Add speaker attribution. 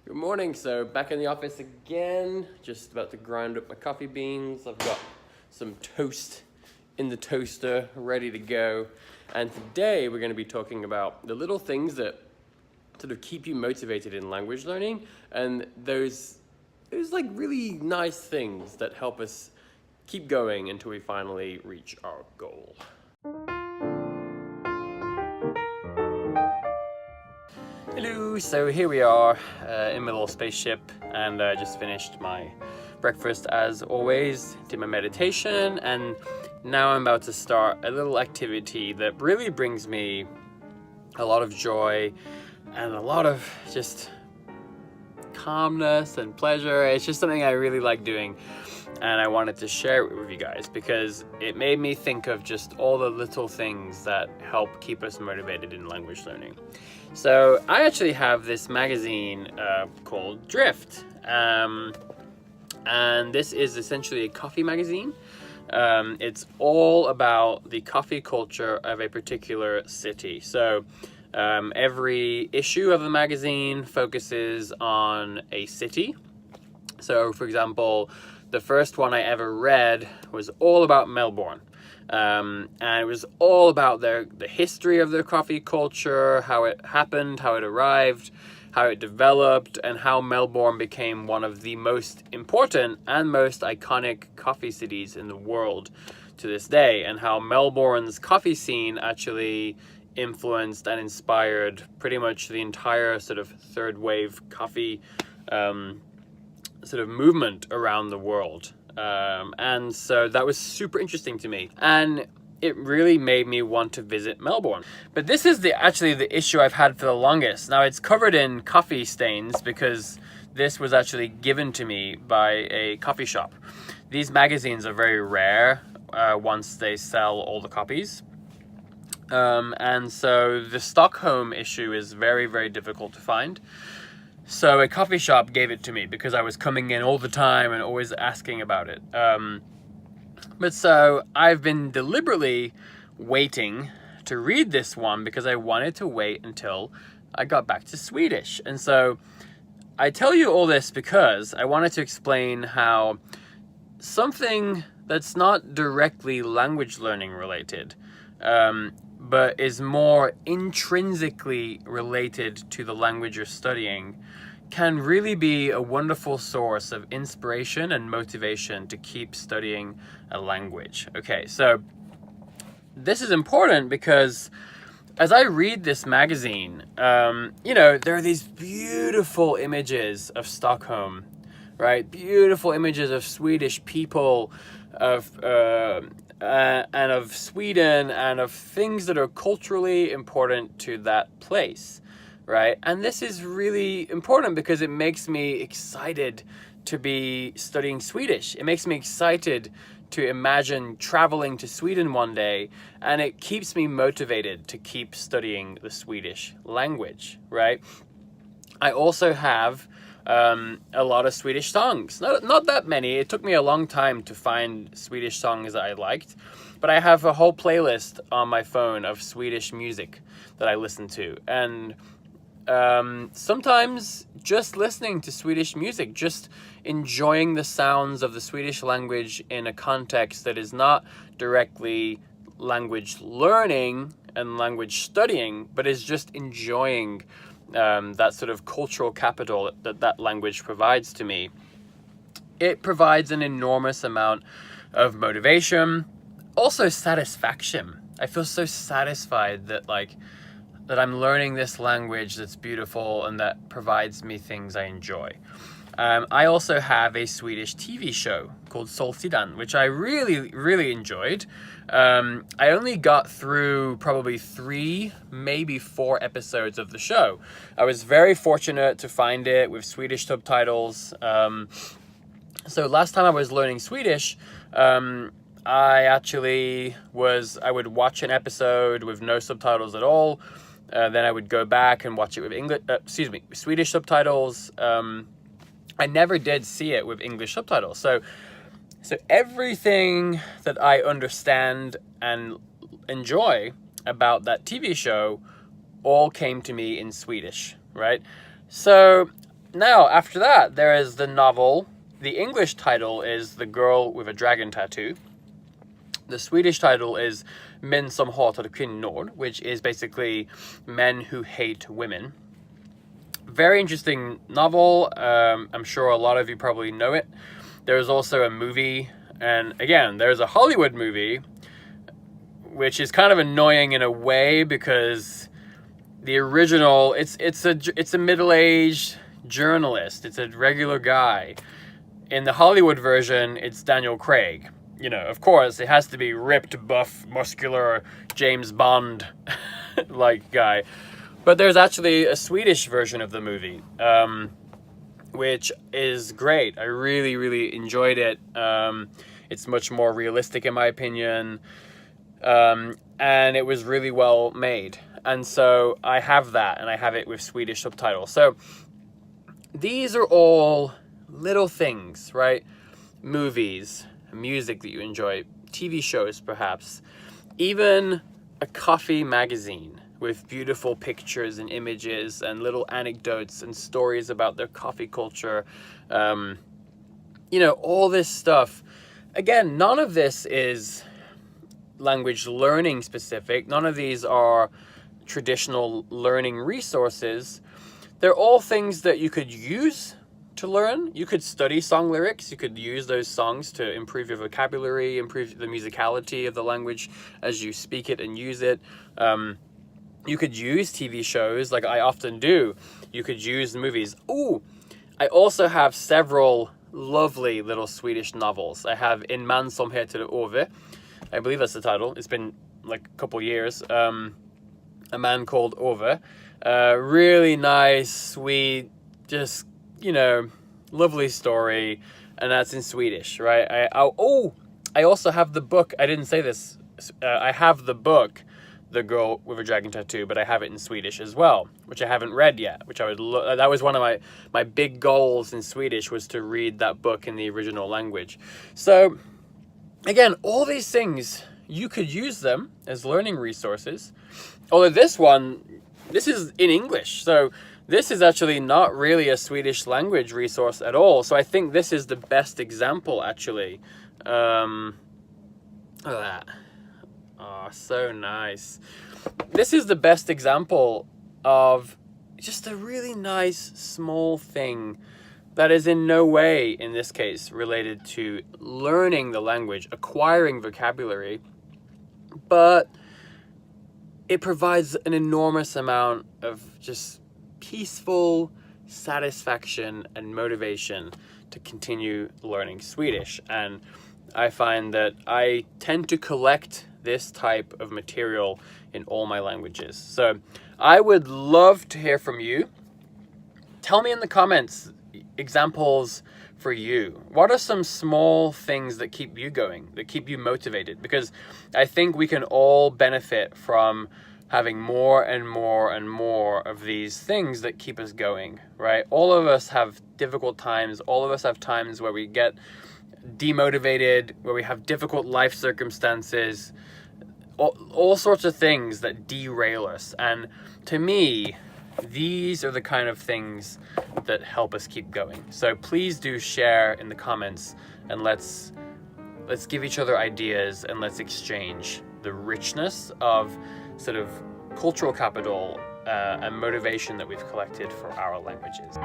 Speaker 1: Good morning. So back in the office again, just about to grind up my coffee beans. I've got some toast in the toaster ready to go. And today we're going to be talking about the little things that sort of keep you motivated in language learning, and those like really nice things that help us keep going until we finally reach our goal. Hello, so here we are in my little spaceship, and I just finished my breakfast as always, did my meditation, and now I'm about to start a little activity that really brings me a lot of joy and a lot of just calmness and pleasure. It's just something I really like doing, and I wanted to share it with you guys because it made me think of just all the little things that help keep us motivated in language learning. So I actually have this magazine called Drift, and this is essentially a coffee magazine. It's all about the coffee culture of a particular city. So every issue of the magazine focuses on a city. So for example, the first one I ever read was all about Melbourne. And it was all about the history of their coffee culture, how it happened, how it arrived, how it developed, and how Melbourne became one of the most important and most iconic coffee cities in the world to this day, and how Melbourne's coffee scene actually influenced and inspired pretty much the entire sort of third wave coffee sort of movement around the world. And so that was super interesting to me, and it really made me want to visit Melbourne. But this is actually the issue I've had for the longest. Now it's covered in coffee stains because this was actually given to me by a coffee shop. These magazines are very rare once they sell all the copies. And so the Stockholm issue is very, very difficult to find. So a coffee shop gave it to me because I was coming in all the time and always asking about it. But so I've been deliberately waiting to read this one because I wanted to wait until I got back to Swedish. And so I tell you all this because I wanted to explain how something that's not directly language learning related, but is more intrinsically related to the language you're studying, can really be a wonderful source of inspiration and motivation to keep studying a language. Okay, so this is important because as I read this magazine, there are these beautiful images of Stockholm, right? Beautiful images of Swedish people, and of Sweden, and of things that are culturally important to that place, right? And this is really important because it makes me excited to be studying Swedish. It makes me excited to imagine traveling to Sweden one day, and it keeps me motivated to keep studying the Swedish language, right? I also have a lot of Swedish songs. Not that many. It took me a long time to find Swedish songs that I liked, but I have a whole playlist on my phone of Swedish music that I listen to. And sometimes just listening to Swedish music, just enjoying the sounds of the Swedish language in a context that is not directly language learning and language studying, but is just enjoying that sort of cultural capital that language provides to me. It provides an enormous amount of motivation, also satisfaction. I feel so satisfied that I'm learning this language that's beautiful and that provides me things I enjoy. I also have a Swedish TV show called Solsidan, which I really, really enjoyed. I only got through probably 3, maybe 4 episodes of the show. I was very fortunate to find it with Swedish subtitles. So last time I was learning Swedish, I would watch an episode with no subtitles at all. Then I would go back and watch it with Swedish subtitles. I never did see it with English subtitles. So everything that I understand and enjoy about that TV show all came to me in Swedish, right? So Now, after that, there is the novel. The English title is The Girl with a Dragon Tattoo. The Swedish title is Män som hatar kvinnor, which is basically men who hate women. Very interesting novel. I'm sure a lot of you probably know it. There's also a movie, and again, there's a Hollywood movie, which is kind of annoying in a way because the original, it's a middle-aged journalist. It's a regular guy. In the Hollywood version, it's Daniel Craig. You know, of course, it has to be ripped, buff, muscular, James Bond like guy. But there's actually a Swedish version of the movie, which is great. I really, really enjoyed it. It's much more realistic in my opinion. And it was really well made. And so I have that, and I have it with Swedish subtitles. So these are all little things, right? Movies, music that you enjoy, TV shows perhaps, even a coffee magazine with beautiful pictures and images and little anecdotes and stories about their coffee culture. You know, all this stuff. Again, none of this is language learning specific. None of these are traditional learning resources. They're all things that you could use to learn. You could study song lyrics. You could use those songs to improve your vocabulary, improve the musicality of the language as you speak it and use it. You could use TV shows like I often do. You could use movies. Ooh, I also have several lovely little Swedish novels. I have En man som heter Ove. I believe that's the title. It's been like a couple years. A Man Called Ove. Really nice, sweet, just, you know, lovely story. And that's in Swedish, right? I also have the book. I didn't say this. I have the book, The Girl with a Dragon Tattoo, but I have it in Swedish as well, which I haven't read yet, which I would that was one of my big goals in Swedish, was to read that book in the original language. So again, all these things, you could use them as learning resources. Although this is in English, so this is actually not really a Swedish language resource at all. So I think this is the best example, actually. Look at that. Oh, so nice. This is the best example of just a really nice small thing that is in no way, in this case, related to learning the language, acquiring vocabulary, but it provides an enormous amount of just peaceful satisfaction and motivation to continue learning Swedish. And I find that I tend to collect this type of material in all my languages. So I would love to hear from you. Tell me in the comments examples for you. What are some small things that keep you going, that keep you motivated? Because I think we can all benefit from having more and more and more of these things that keep us going, right? All of us have difficult times. All of us have times where we get demotivated, where we have difficult life circumstances, all sorts of things that derail us. And to me, these are the kind of things that help us keep going. So please do share in the comments, and let's give each other ideas, and let's exchange the richness of sort of cultural capital and motivation that we've collected for our languages.